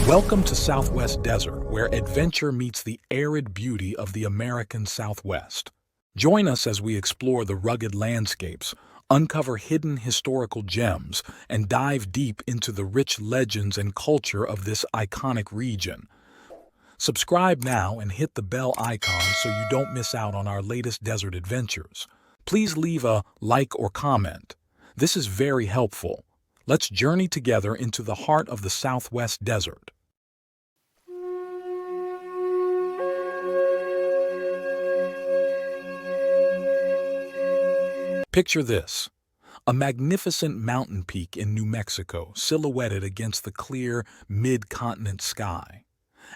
Welcome to Southwest Desert, where adventure meets the arid beauty of the American Southwest. Join us as we explore the rugged landscapes, uncover hidden historical gems, and dive deep into the rich legends and culture of this iconic region. Subscribe now and hit the bell icon so you don't miss out on our latest desert adventures. Please leave a like or comment. This is very helpful. Let's journey together into the heart of the Southwest Desert. Picture this: a magnificent mountain peak in New Mexico, silhouetted against the clear mid-continent sky.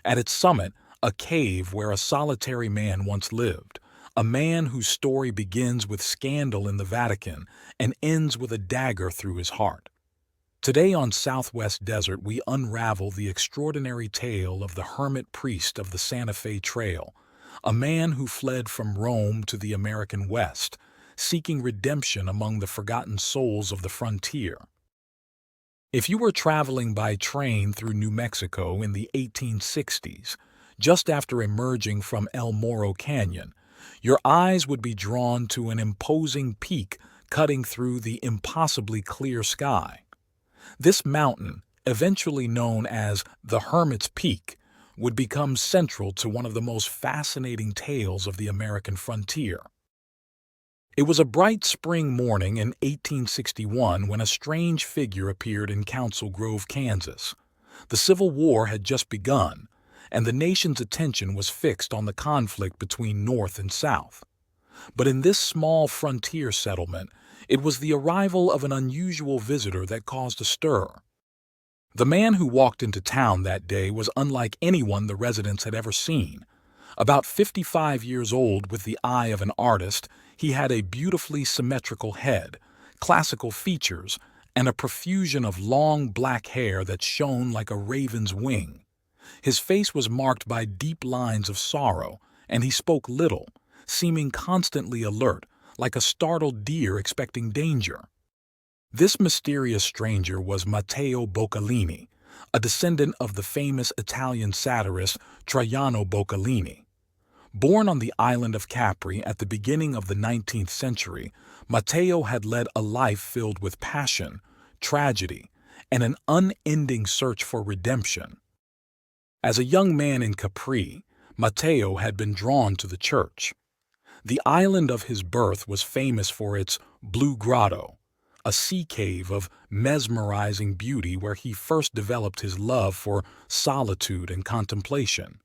At its summit, a cave where a solitary man once lived, a man whose story begins with scandal in the Vatican and ends with a dagger through his heart. Today on Southwest Desert, we unravel the extraordinary tale of the hermit priest of the Santa Fe Trail, a man who fled from Rome to the American West, seeking redemption among the forgotten souls of the frontier. If you were traveling by train through New Mexico in the 1860s, just after emerging from El Morro Canyon, your eyes would be drawn to an imposing peak cutting through the impossibly clear sky. This mountain, eventually known as the Hermit's Peak, would become central to one of the most fascinating tales of the American frontier. It was a bright spring morning in 1861 when a strange figure appeared in Council Grove, Kansas. The Civil War had just begun, and the nation's attention was fixed on the conflict between North and South. But in this small frontier settlement, it was the arrival of an unusual visitor that caused a stir. The man who walked into town that day was unlike anyone the residents had ever seen. About 55 years old, with the eye of an artist, he had a beautifully symmetrical head, classical features, and a profusion of long black hair that shone like a raven's wing. His face was marked by deep lines of sorrow, and he spoke little, seeming constantly alert, like a startled deer expecting danger. This mysterious stranger was Matteo Boccalini, a descendant of the famous Italian satirist Traiano Boccalini. Born on the island of Capri at the beginning of the 19th century, Matteo had led a life filled with passion, tragedy, and an unending search for redemption. As a young man in Capri, Matteo had been drawn to the church. The island of his birth was famous for its Blue Grotto, a sea cave of mesmerizing beauty where he first developed his love for solitude and contemplation.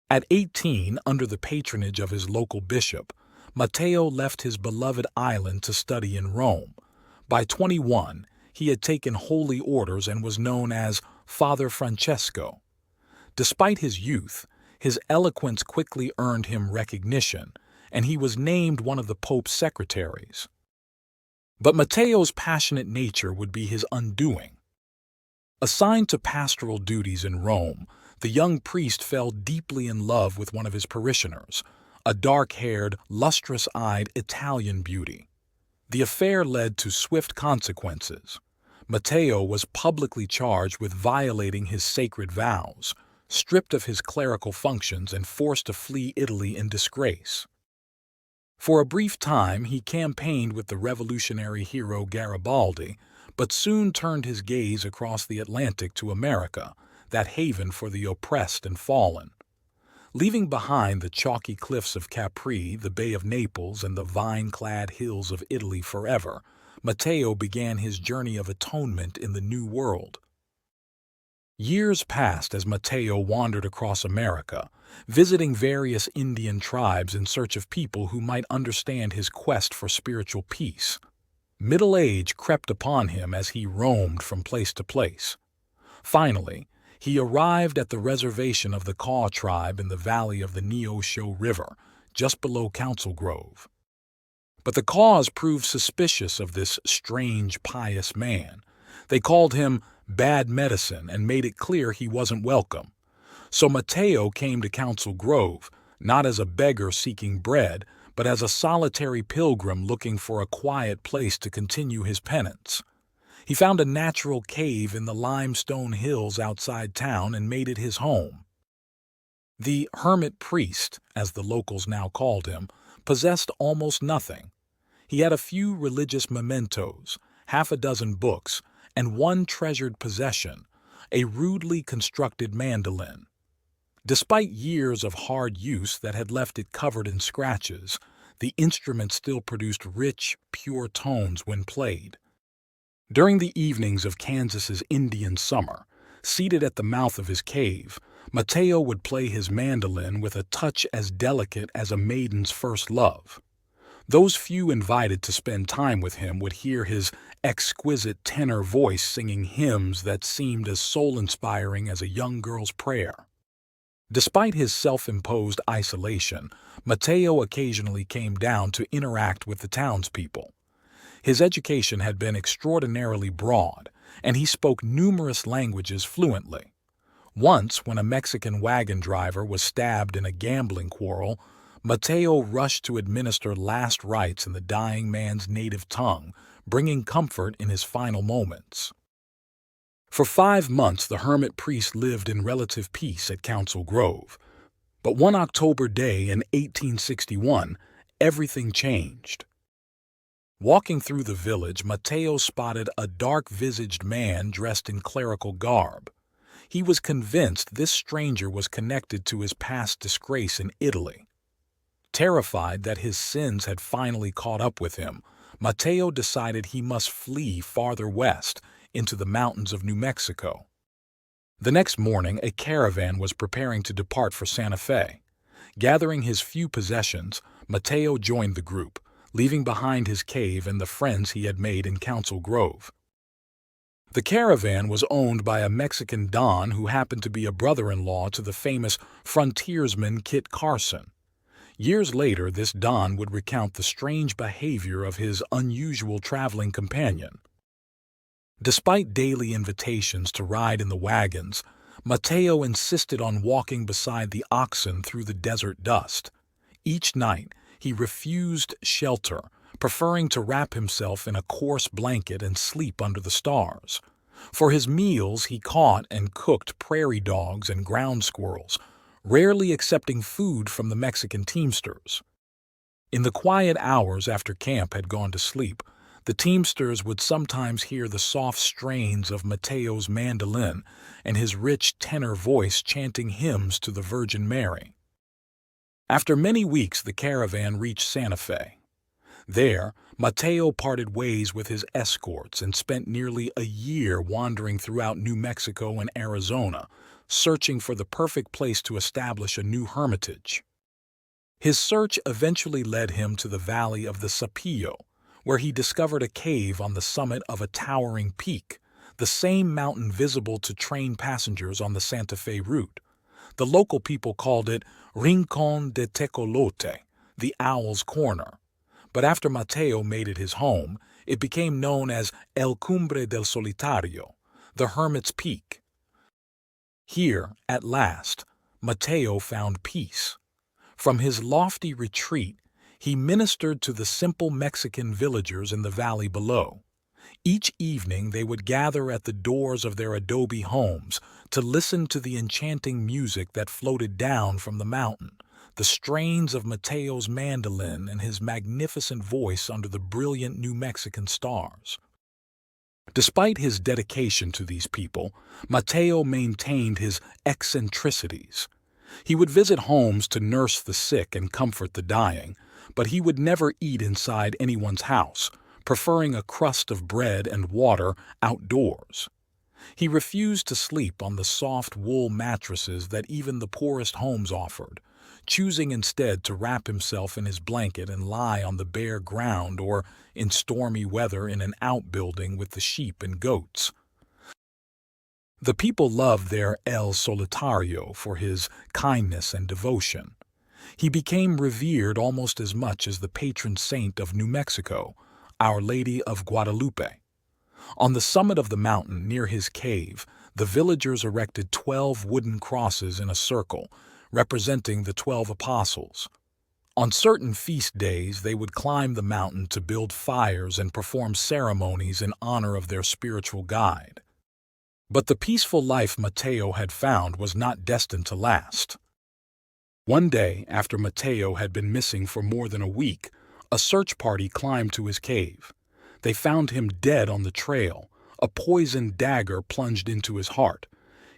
At 18, under the patronage of his local bishop, Matteo left his beloved island to study in Rome. By 21, he had taken holy orders and was known as Father Francesco. Despite his youth, his eloquence quickly earned him recognition, and he was named one of the Pope's secretaries. But Matteo's passionate nature would be his undoing. Assigned to pastoral duties in Rome, the young priest fell deeply in love with one of his parishioners, a dark-haired, lustrous-eyed Italian beauty. The affair led to swift consequences. Matteo was publicly charged with violating his sacred vows, stripped of his clerical functions, and forced to flee Italy in disgrace. For a brief time, he campaigned with the revolutionary hero Garibaldi, but soon turned his gaze across the Atlantic to America, that haven for the oppressed and fallen. Leaving behind the chalky cliffs of Capri, the Bay of Naples, and the vine-clad hills of Italy forever, Matteo began his journey of atonement in the New World. Years passed as Matteo wandered across America, visiting various Indian tribes in search of people who might understand his quest for spiritual peace. Middle age crept upon him as he roamed from place to place. Finally, he arrived at the reservation of the Kaw tribe in the valley of the Neosho River, just below Council Grove. But the Kaws proved suspicious of this strange, pious man. They called him bad medicine and made it clear he wasn't welcome. So Matteo came to Council Grove, not as a beggar seeking bread, but as a solitary pilgrim looking for a quiet place to continue his penance. He found a natural cave in the limestone hills outside town and made it his home. The hermit priest, as the locals now called him, possessed almost nothing. He had a few religious mementos, half a dozen books, and one treasured possession, a rudely constructed mandolin. Despite years of hard use that had left it covered in scratches, the instrument still produced rich, pure tones when played. During the evenings of Kansas's Indian summer, seated at the mouth of his cave, Matteo would play his mandolin with a touch as delicate as a maiden's first love. Those few invited to spend time with him would hear his exquisite tenor voice singing hymns that seemed as soul-inspiring as a young girl's prayer. Despite his self-imposed isolation, Matteo occasionally came down to interact with the townspeople. His education had been extraordinarily broad, and he spoke numerous languages fluently. Once, when a Mexican wagon driver was stabbed in a gambling quarrel, Matteo rushed to administer last rites in the dying man's native tongue, bringing comfort in his final moments. For 5 months, the hermit priest lived in relative peace at Council Grove. But one October day in 1861, everything changed. Walking through the village, Matteo spotted a dark-visaged man dressed in clerical garb. He was convinced this stranger was connected to his past disgrace in Italy. Terrified that his sins had finally caught up with him, Matteo decided he must flee farther west into the mountains of New Mexico. The next morning, a caravan was preparing to depart for Santa Fe. Gathering his few possessions, Matteo joined the group, leaving behind his cave and the friends he had made in Council Grove. The caravan was owned by a Mexican don who happened to be a brother-in-law to the famous frontiersman Kit Carson. Years later, this don would recount the strange behavior of his unusual traveling companion. Despite daily invitations to ride in the wagons, Matteo insisted on walking beside the oxen through the desert dust. Each night, he refused shelter, preferring to wrap himself in a coarse blanket and sleep under the stars. For his meals, he caught and cooked prairie dogs and ground squirrels, rarely accepting food from the Mexican teamsters. In the quiet hours after camp had gone to sleep, the teamsters would sometimes hear the soft strains of Matteo's mandolin and his rich tenor voice chanting hymns to the Virgin Mary. After many weeks, the caravan reached Santa Fe. There, Matteo parted ways with his escorts and spent nearly a year wandering throughout New Mexico and Arizona, searching for the perfect place to establish a new hermitage. His search eventually led him to the valley of the Sapillo, where he discovered a cave on the summit of a towering peak, the same mountain visible to train passengers on the Santa Fe route. The local people called it Rincón de Tecolote, the Owl's Corner. But after Matteo made it his home, it became known as El Cumbre del Solitario, the Hermit's Peak. Here, at last, Matteo found peace. From his lofty retreat, he ministered to the simple Mexican villagers in the valley below. Each evening they would gather at the doors of their adobe homes to listen to the enchanting music that floated down from the mountain, the strains of Matteo's mandolin and his magnificent voice under the brilliant New Mexican stars. Despite his dedication to these people, Matteo maintained his eccentricities. He would visit homes to nurse the sick and comfort the dying, but he would never eat inside anyone's house, preferring a crust of bread and water outdoors. He refused to sleep on the soft wool mattresses that even the poorest homes offered, choosing instead to wrap himself in his blanket and lie on the bare ground or, in stormy weather, in an outbuilding with the sheep and goats. The people loved their El Solitario for his kindness and devotion. He became revered almost as much as the patron saint of New Mexico, Our Lady of Guadalupe. On the summit of the mountain near his cave, the villagers erected 12 wooden crosses in a circle, representing the 12 apostles. On certain feast days, they would climb the mountain to build fires and perform ceremonies in honor of their spiritual guide. But the peaceful life Matteo had found was not destined to last. One day, after Matteo had been missing for more than a week, a search party climbed to his cave. They found him dead on the trail, a poisoned dagger plunged into his heart.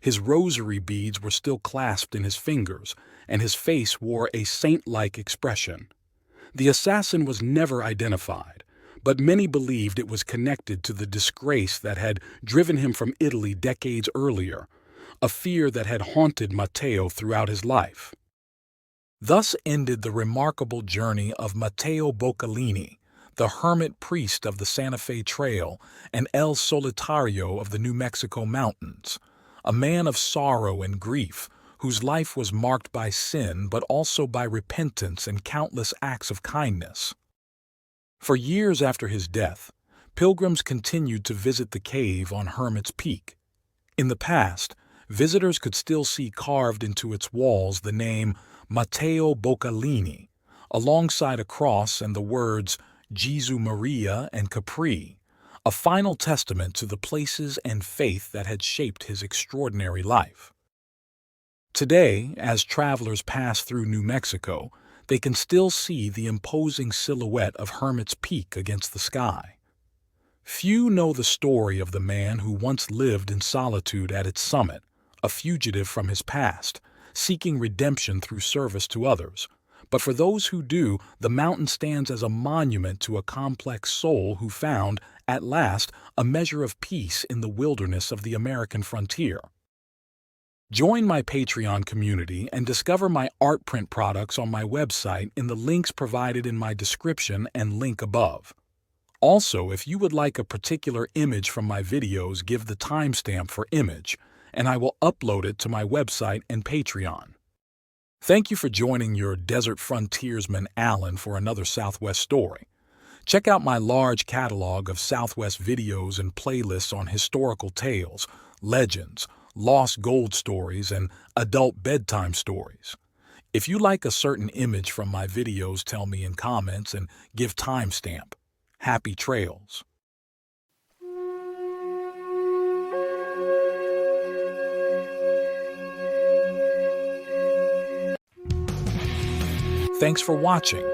His rosary beads were still clasped in his fingers, and his face wore a saint-like expression. The assassin was never identified, but many believed it was connected to the disgrace that had driven him from Italy decades earlier, a fear that had haunted Matteo throughout his life. Thus ended the remarkable journey of Matteo Boccalini, the hermit priest of the Santa Fe Trail and El Solitario of the New Mexico mountains, a man of sorrow and grief whose life was marked by sin but also by repentance and countless acts of kindness. For years after his death, pilgrims continued to visit the cave on Hermit's Peak. In the past, visitors could still see carved into its walls the name Matteo Boccalini, alongside a cross and the words Gesù Maria and Capri, a final testament to the places and faith that had shaped his extraordinary life. Today, as travelers pass through New Mexico, they can still see the imposing silhouette of Hermit's Peak against the sky. Few know the story of the man who once lived in solitude at its summit, a fugitive from his past, seeking redemption through service to others. But for those who do, the mountain stands as a monument to a complex soul who found, at last, a measure of peace in the wilderness of the American frontier. Join my Patreon community and discover my art print products on my website in the links provided in my description and link above. Also, if you would like a particular image from my videos, give the timestamp for image, and I will upload it to my website and Patreon. Thank you for joining your desert frontiersman Alan for another Southwest story. Check out my large catalog of Southwest videos and playlists on historical tales, legends, lost gold stories, and adult bedtime stories. If you like a certain image from my videos, tell me in comments and give timestamp. Happy trails. Thanks for watching.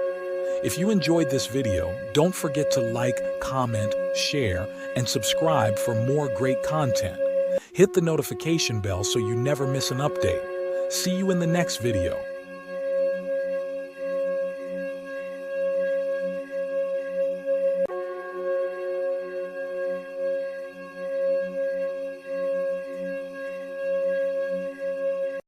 If you enjoyed this video, don't forget to like, comment, share, and subscribe for more great content. Hit the notification bell so you never miss an update. See you in the next video.